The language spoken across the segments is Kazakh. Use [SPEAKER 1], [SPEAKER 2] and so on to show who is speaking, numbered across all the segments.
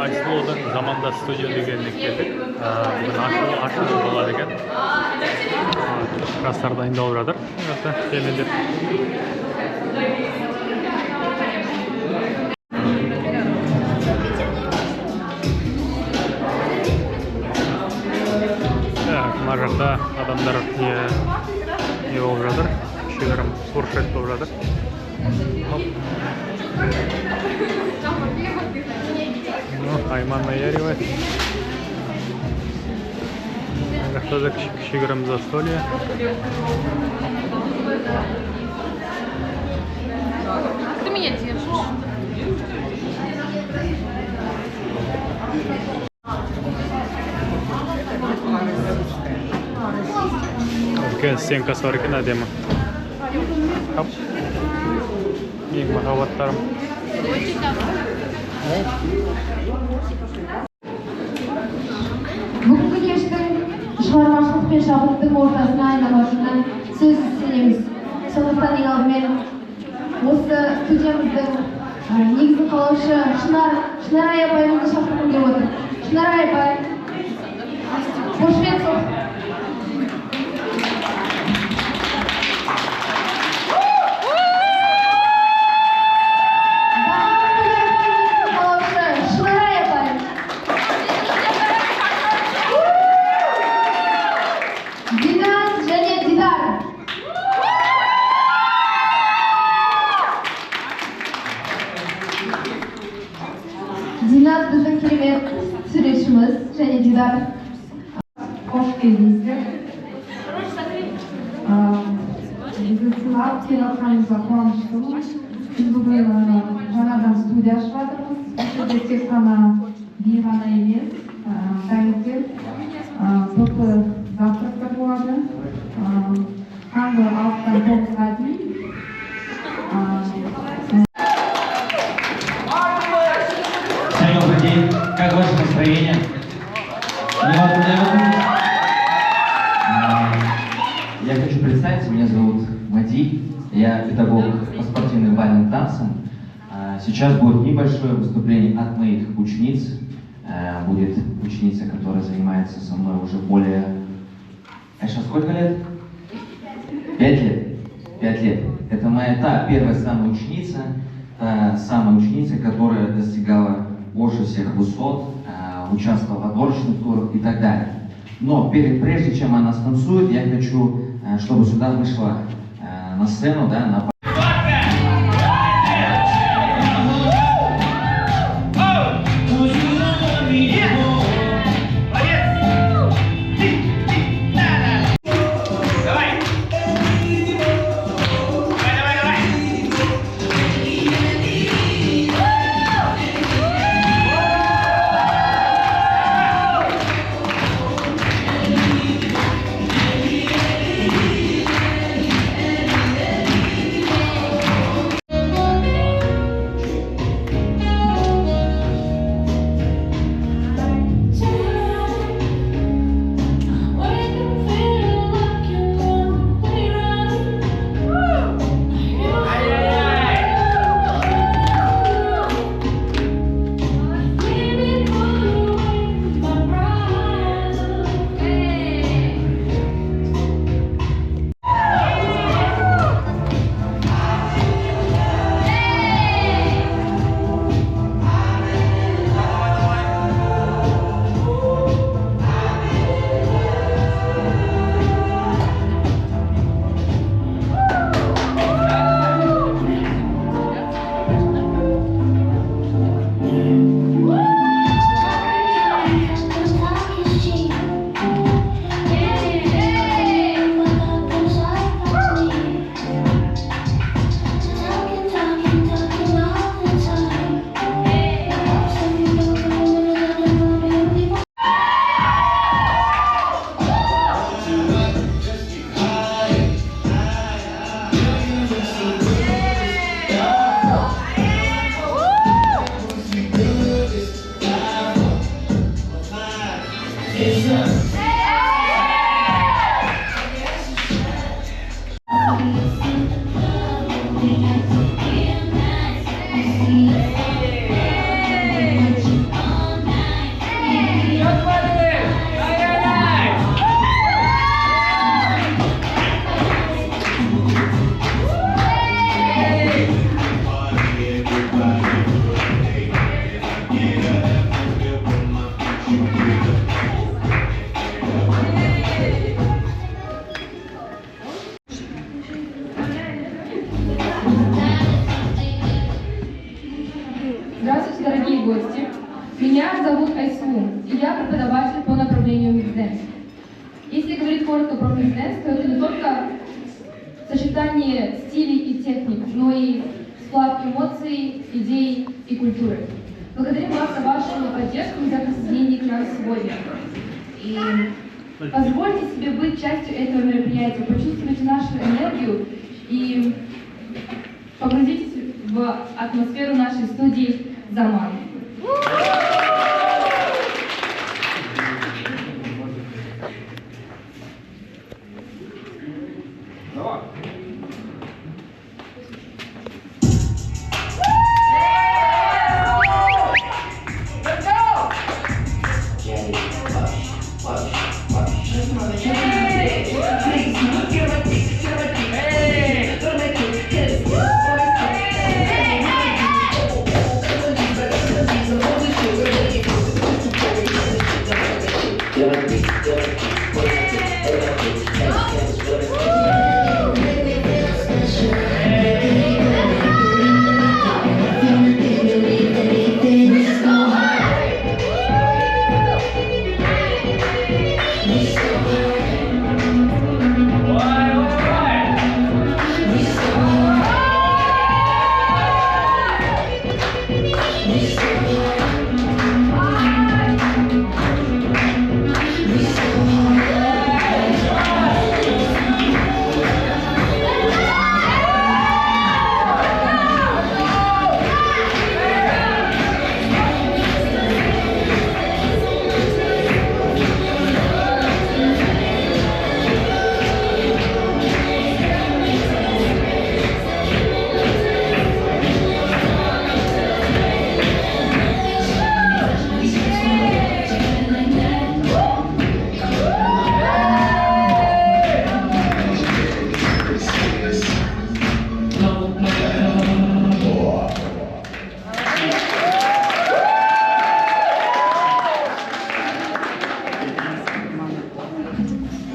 [SPEAKER 1] Айсұлудың замандас студия дегеніне келдік. Бүгін ашылу болады екен. Жастар дайындалып жатыр. Келіңдер. Мына жақта адамдар не болып жатыр. Кішігірім фуршет болып жатыр. Айман наяривает. Жақта да кішігірім застолье.
[SPEAKER 2] Ты меня держишь.
[SPEAKER 1] Үлкен стенкасы бар екен, әдемі. Ең махаббаттарым.
[SPEAKER 3] Бүгінгі кештің шығармашылық пен шабыттың ортасына айналатынын сөз сенеміз. Сондықтан ең алдымен осы студиямыздың негізін қалаушы Шынар апайымызды шақырғым келіп отыр. Шынар апай, қош келдіңіз. Диназ біздің керемет суретшіміз және Дидар.
[SPEAKER 4] Қош келдіңіздер. Бізді сыйлап келатқаныңызға қуаныштымын. Біз бүгін жаңадан студия ашып жатырмыз. Бұл тек қана би ғана емес, таңертең тоқы завтрактар болады. Таңғы 6-тан 9-ға дейін.
[SPEAKER 5] Добрый день. Как ваше настроение? Не важно. Я хочу представиться, меня зовут Мади, я педагог по спортивным бальным танцам. Сейчас будет небольшое выступление от моих учениц. Будет ученица, которая занимается со мной уже более... сейчас сколько лет? 5 лет. 5 лет. Это моя первая самая ученица, которая достигала больше всех высот, участвовала в отборочных турах и так далее. Но прежде чем она станцует, я хочу, чтобы сюда вышла на сцену, да, на
[SPEAKER 4] дорогие гости. Меня зовут Айсу, и я преподаватель по направлению микс-дэнс. Если говорить коротко про микс-дэнс, то это не только сочетание стилей и техник, но и сплав эмоций, идей и культуры. Благодарим вас за вашу поддержку и за присоединение к нам сегодня. И позвольте себе быть частью этого мероприятия, почувствуйте нашу энергию и погрузитесь в атмосферу нашей студии «Заман».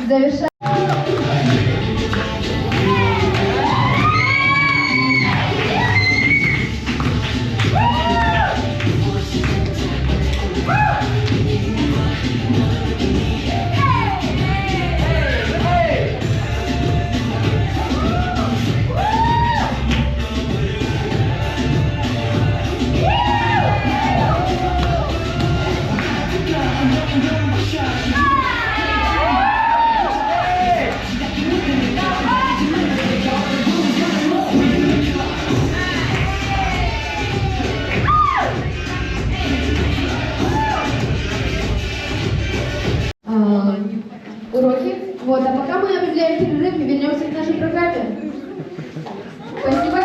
[SPEAKER 3] Завершаем. Уроки. Вот, а пока мы объявляем перерыв и вернемся к нашей программе. Спасибо.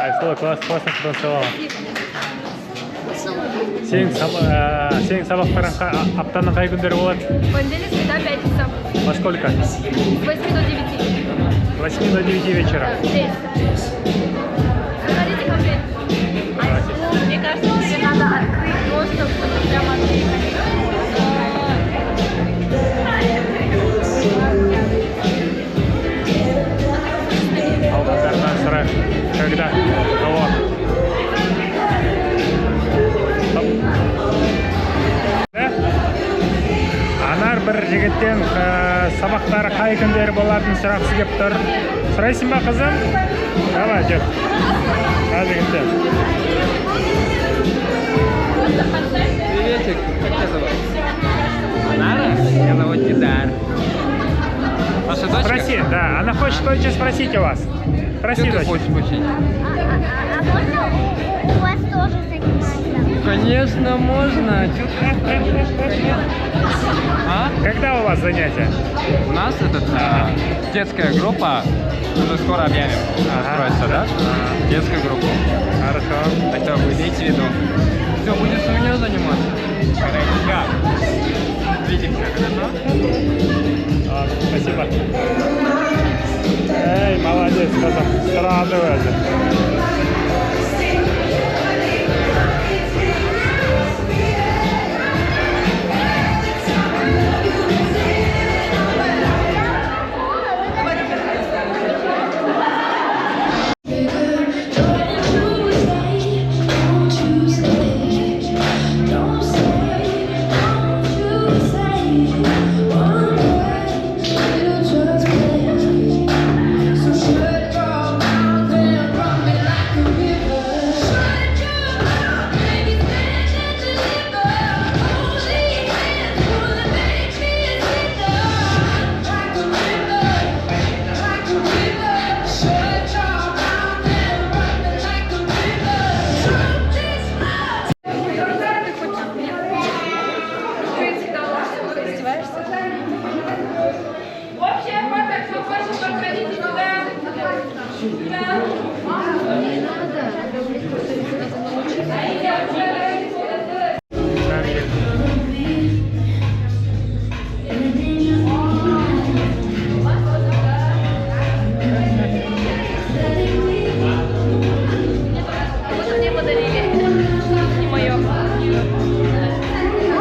[SPEAKER 1] Айсула, классно потанцевала. Сенің сабақтарың аптаның қай күндері болады?
[SPEAKER 2] Понедельник, среда, пятница.
[SPEAKER 1] Во сколько?
[SPEAKER 2] С 8 до 9.
[SPEAKER 1] С 8 до 9 вечера.
[SPEAKER 2] Здесь. Заходите ко мне. Мне кажется, тебе надо открыть доступ прямо от
[SPEAKER 1] Алмаздардан сұрайық. Когда? Кого? Анар бір жігіттен сабақтары қай күндері болатынын сұрағысы келіп тұр. Сұрайсың ба, қызым? Давай, жүр. Қай жігіттен?
[SPEAKER 6] Приветик, как тебя зовут? Анара? Меня зовут Дидар. Ваша дочка?
[SPEAKER 1] Спроси, да. Она хочет кое-что спросить у вас. Спроси,
[SPEAKER 6] Что ты
[SPEAKER 1] дочь.
[SPEAKER 6] хочешь учить?
[SPEAKER 7] А можно у вас тоже заниматься?
[SPEAKER 6] Конечно, можно. А?
[SPEAKER 1] Когда у вас занятия?
[SPEAKER 6] У нас детская группа, уже скоро объявим. Откроется, да? Детскую группу.
[SPEAKER 1] Хорошо.
[SPEAKER 6] Так что вы имейте в виду. Все, будешь у меня заниматься? Хорошо. Увидимся, хорошо?
[SPEAKER 1] Спасибо. Эй, молодец, кто там сразу это.